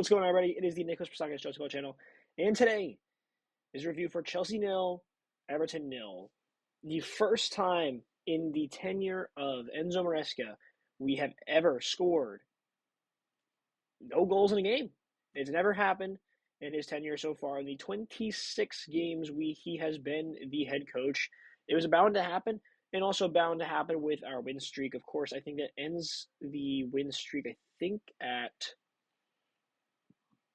What's going on, everybody? It is the Nicholas Prasakas Show School channel, and today is a review for Chelsea nil, Everton nil. The first time in the tenure of Enzo Maresca we have ever scored no goals in a game. It's never happened in his tenure so far. In the 26 games he has been the head coach, it was bound to happen, and also bound to happen with our win streak. Of course, I think that ends the win streak.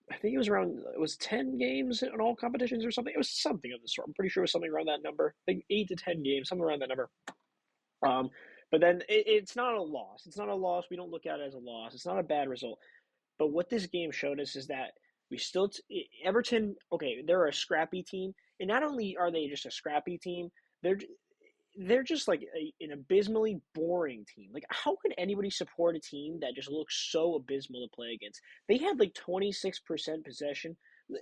I think it was around, it was 10 games in all competitions or something. It was something of the sort. I'm pretty sure it was something around that number. I think 8 to 10 games, something around that number. Um, but then it's not a loss. It's not a loss. We don't look at it as a loss. It's not a bad result. But what this game showed us is that we still, Everton, okay, they're a scrappy team. And not only are they just a scrappy team, they're they're just like an abysmally boring team. Like, how could anybody support a team that just looks so abysmal to play against? They had like 26% possession.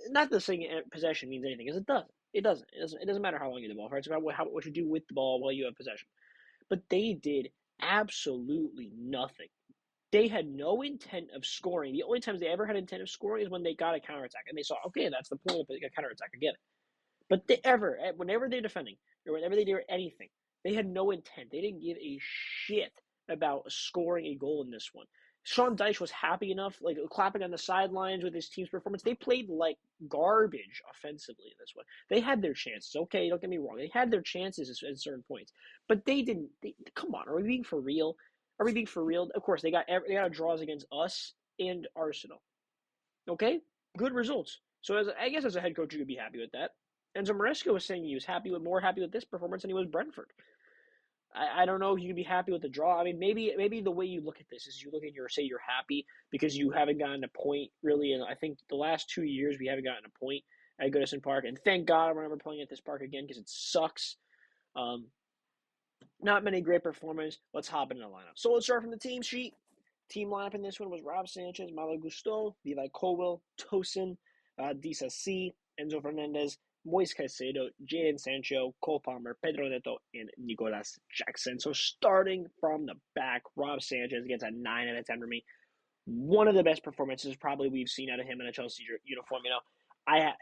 Not that saying possession means anything, because it doesn't. It doesn't. It doesn't matter how long you have the ball for. It's about what you do with the ball while you have possession. But they did absolutely nothing. They had no intent of scoring. The only times they ever had intent of scoring is when they got a counterattack. And they saw, okay, that's the point of a counterattack. I get it. But whenever they're defending, or whenever they do anything, they had no intent. They didn't give a shit about scoring a goal in this one. Sean Dyche was happy enough, like clapping on the sidelines with his team's performance. They played like garbage offensively in this one. They had their chances. Okay, don't get me wrong. They had their chances at certain points, but they didn't. Come on, are we being for real? Are we being for real? Of course, they got draws against us and Arsenal. Okay, good results. So I guess as a head coach, you could be happy with that. Enzo Maresca was saying he was more happy with this performance than he was Brentford. I don't know if you can be happy with the draw. I mean, maybe the way you look at this is you look at say you're happy because you haven't gotten a point really, and I think the last 2 years we haven't gotten a point at Goodison Park, and thank God we're never playing at this park again because it sucks. Um, Not many great performances. Let's hop into the lineup. So let's start from the team sheet. Team lineup in this one was Rob Sanchez, Malo Gusto, Levi Colwill, Tosin, Disa C, Enzo Fernandez, Moise Caicedo, Jadon Sancho, Cole Palmer, Pedro Neto, and Nicolas Jackson. So starting from the back, Rob Sanchez gets a 9 out of 10 for me. One of the best performances probably we've seen out of him in a Chelsea uniform. I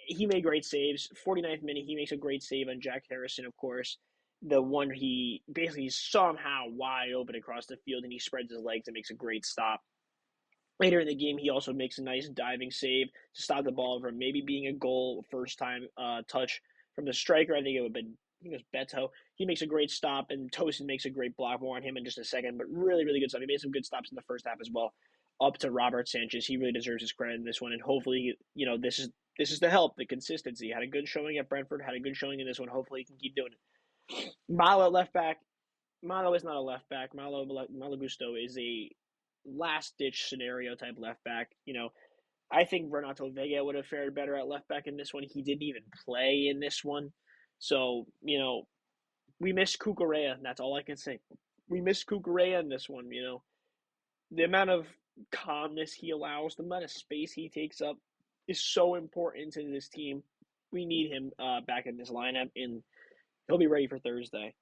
he made great saves. 49th minute, he makes a great save on Jack Harrison, of course. The one he basically somehow wide open across the field, and he spreads his legs and makes a great stop. Later in the game, he also makes a nice diving save to stop the ball from maybe being a goal, first time touch from the striker. I think it would have been, I think it was Beto. He makes a great stop, and Tosin makes a great block. More on him in just a second, but really, really good stuff. He made some good stops in the first half as well. Up to Robert Sanchez. He really deserves his credit in this one, and hopefully, this is the help, the consistency. Had a good showing at Brentford, had a good showing in this one. Hopefully, he can keep doing it. Malo at left back. Malo is not a left back. Malo Gusto is a last ditch scenario type left back. I think Renato Vega would have fared better at left back in this one. He didn't even play in this one. So, we missed Cucurella, and that's all I can say. We missed Cucurella in this one. The amount of calmness he allows, the amount of space he takes up is so important to this team. We need him back in this lineup, and he'll be ready for Thursday.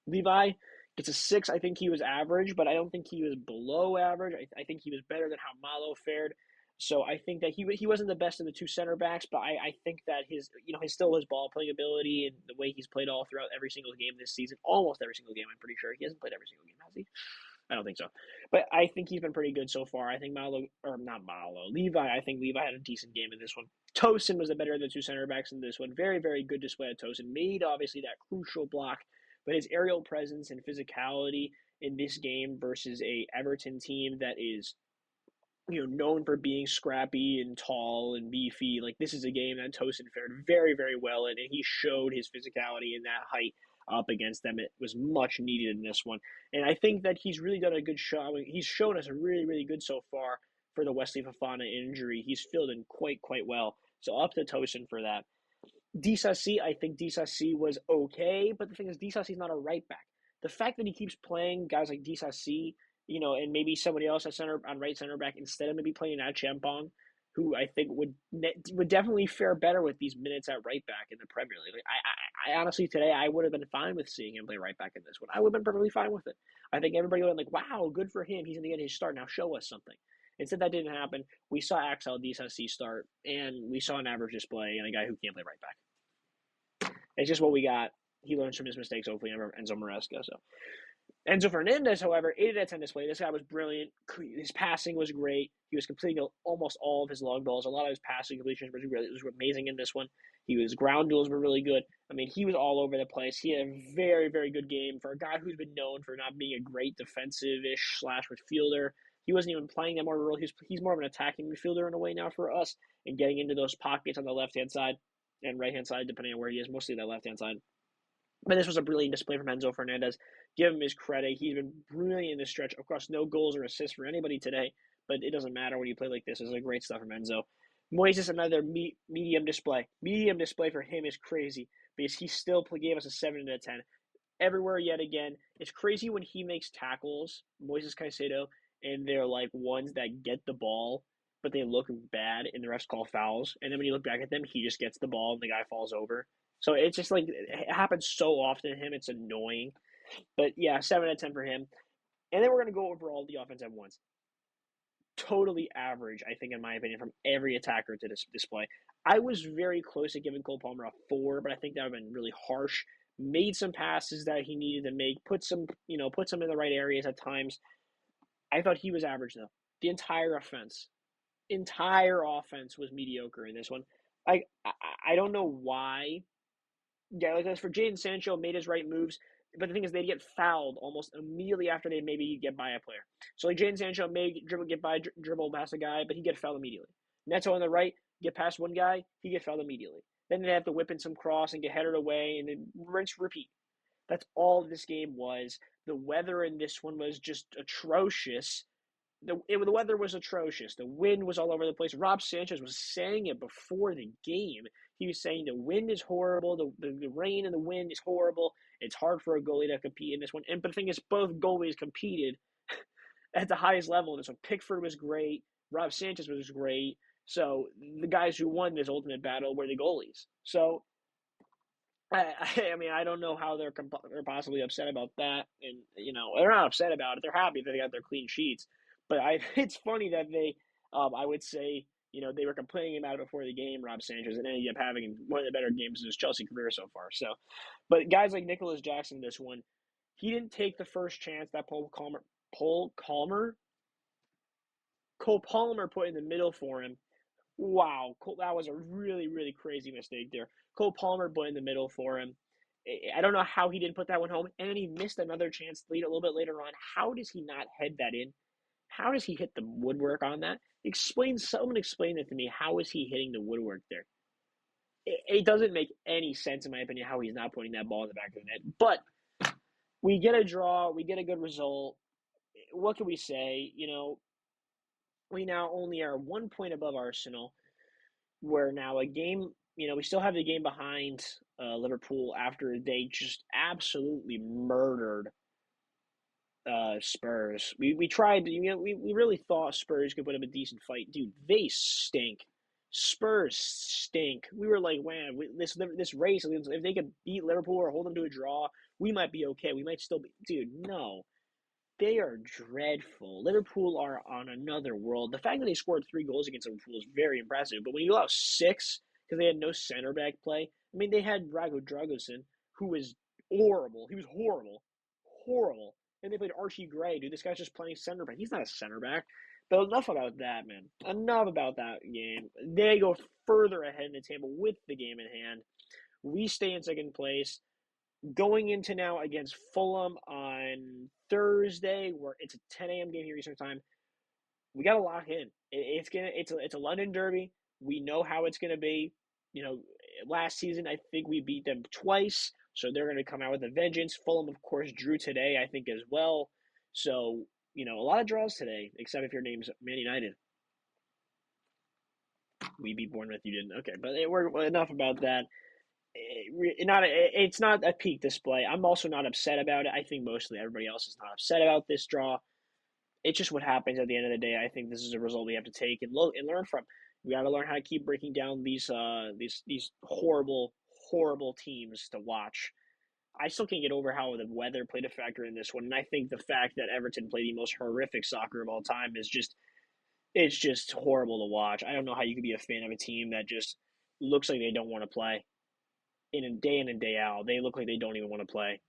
Levi gets a 6. I think he was average, but I don't think he was below average. I think he was better than how Malo fared. So I think that he wasn't the best of the two center backs, but I think that his ball playing ability and the way he's played all throughout every single game this season, almost every single game, I'm pretty sure. He hasn't played every single game, has he? I don't think so. But I think he's been pretty good so far. I think Levi, I think Levi had a decent game in this one. Tosin was the better of the two center backs in this one. Very, very good display of Tosin. Made, obviously, that crucial block, but his aerial presence and physicality in this game versus a Everton team that is known for being scrappy and tall and beefy. Like, this is a game that Tosin fared very, very well in, and he showed his physicality in that height up against them. It was much needed in this one. And I think that he's really done a good job. He's shown us a really, really good so far for the Wesley Fofana injury. He's filled in quite, quite well. So up to Tosin for that. Disasi, I think Disasi was okay, but the thing is, Disasi is not a right back. The fact that he keeps playing guys like Disasi, and maybe somebody else on right center back instead of maybe playing at Champong, who I think would definitely fare better with these minutes at right back in the Premier League. Like, I honestly today I would have been fine with seeing him play right back in this one. I would have been perfectly fine with it. I think everybody would have been like, wow, good for him. He's going to get his start. Now show us something. Instead, that didn't happen. We saw Axel Disasi start, and we saw an average display and a guy who can't play right back. It's just what we got. He learns from his mistakes, hopefully, Enzo Maresca. So Enzo Fernandez, however, 8 out of 10 display. This guy was brilliant. His passing was great. He was completing almost all of his long balls. A lot of his passing completions was amazing in this one. His ground duels were really good. I mean, he was all over the place. He had a very, very good game for a guy who's been known for not being a great defensive-ish slash midfielder. He wasn't even playing that more role. He's more of an attacking midfielder in a way now for us and getting into those pockets on the left-hand side and right-hand side, depending on where he is, mostly that left-hand side. But this was a brilliant display from Enzo Fernandez. Give him his credit. He's been brilliant in this stretch. Of course, no goals or assists for anybody today, but it doesn't matter when you play like this. This is great stuff from Enzo. Moises, another medium display. Medium display for him is crazy because he still gave us a 7 out of 10. Everywhere yet again. It's crazy when he makes tackles, Moises Caicedo, and they're like ones that get the ball, but they look bad and the refs call fouls. And then when you look back at them, he just gets the ball and the guy falls over. So it's just like it happens so often to him. It's annoying. But yeah, 7 out of 10 for him. And then we're going to go over all the offensive ones. Totally average, I think, in my opinion, from every attacker to this display. I was very close to giving Cole Palmer a 4, but I think that would have been really harsh. Made some passes that he needed to make, put some in the right areas at times. I thought he was average though. The entire offense was mediocre in this one. I don't know why. Yeah, like as for Jadon Sancho, made his right moves, but the thing is, they'd get fouled almost immediately after they maybe get by a player. So like Jadon Sancho may dribble past a guy, but he get fouled immediately. Neto on the right, get past one guy, he get fouled immediately. Then they have to whip in some cross and get headed away, and then rinse, repeat. That's all this game was. The weather in this one was just atrocious. The weather was atrocious. The wind was all over the place. Rob Sanchez was saying it before the game. He was saying the wind is horrible. The rain and the wind is horrible. It's hard for a goalie to compete in this one. But the thing is, both goalies competed at the highest level in this one. Pickford was great. Rob Sanchez was great. So the guys who won this ultimate battle were the goalies. So I mean, I don't know how they're possibly upset about that, and they're not upset about it. They're happy that they got their clean sheets, but it's funny that they, I would say, they were complaining about it before the game, Rob Sanchez, and ended up having one of the better games of his Chelsea career so far. So, but guys like Nicholas Jackson, this one, he didn't take the first chance that Cole Palmer put in the middle for him. Wow, that was a really, really crazy mistake there. Cole Palmer put in the middle for him. I don't know how he didn't put that one home, and then he missed another chance to lead a little bit later on. How does he not head that in? How does he hit the woodwork on that? Someone explain that to me. How is he hitting the woodwork there? It doesn't make any sense, in my opinion, how he's not putting that ball in the back of the net. But we get a draw, we get a good result. What can we say? We now only are 1 point above Arsenal. We're now a game, we still have the game behind Liverpool after they just absolutely murdered Spurs. We tried, we really thought Spurs could put up a decent fight. Dude, they stink. Spurs stink. We were like, man, this race, if they could beat Liverpool or hold them to a draw, we might be okay. We might still be. Dude, no. They are dreadful. Liverpool are on another world. The fact that they scored 3 goals against Liverpool is very impressive. But when you allow 6, because they had no center back play, I mean, they had Drago Dragosin, who was horrible. He was horrible. Horrible. And they played Archie Gray. Dude, this guy's just playing center back. He's not a center back. But enough about that, man. Enough about that game. They go further ahead in the table with the game in hand. We stay in second place. Going into now against Fulham on Thursday, where it's a 10 a.m. game here Eastern time, we got to lock in. It's a London derby. We know how it's gonna be. Last season I think we beat them twice, so they're gonna come out with a vengeance. Fulham, of course, drew today, I think as well. So a lot of draws today, except if your name's Man United. We beat Bournemouth, you didn't. Okay, but we're enough about that. It's not a peak display. I'm also not upset about it. I think mostly everybody else is not upset about this draw. It's just what happens at the end of the day. I think this is a result we have to take and learn from. We got to learn how to keep breaking down these horrible teams to watch. I still can't get over how the weather played a factor in this one, and I think the fact that Everton played the most horrific soccer of all time is just It's just horrible to watch. I don't know how you could be a fan of a team that just looks like they don't want to play in and day out. They look like they don't even want to play.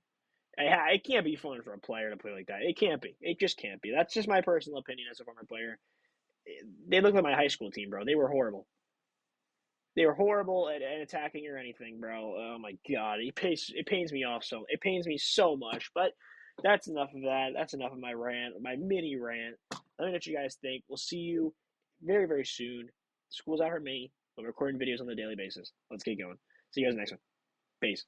It can't be fun for a player to play like that. It can't be. It just can't be. That's just my personal opinion as a former player. They look like my high school team, bro. They were horrible. They were horrible at attacking or anything, bro. Oh my god, it pains me off so it pains me so much. But that's enough of that. That's enough of my rant, my mini rant. Let me know what you guys think. We'll see you very very soon. School's out for me. I'm recording videos on a daily basis. Let's get going. See you guys next one. Peace.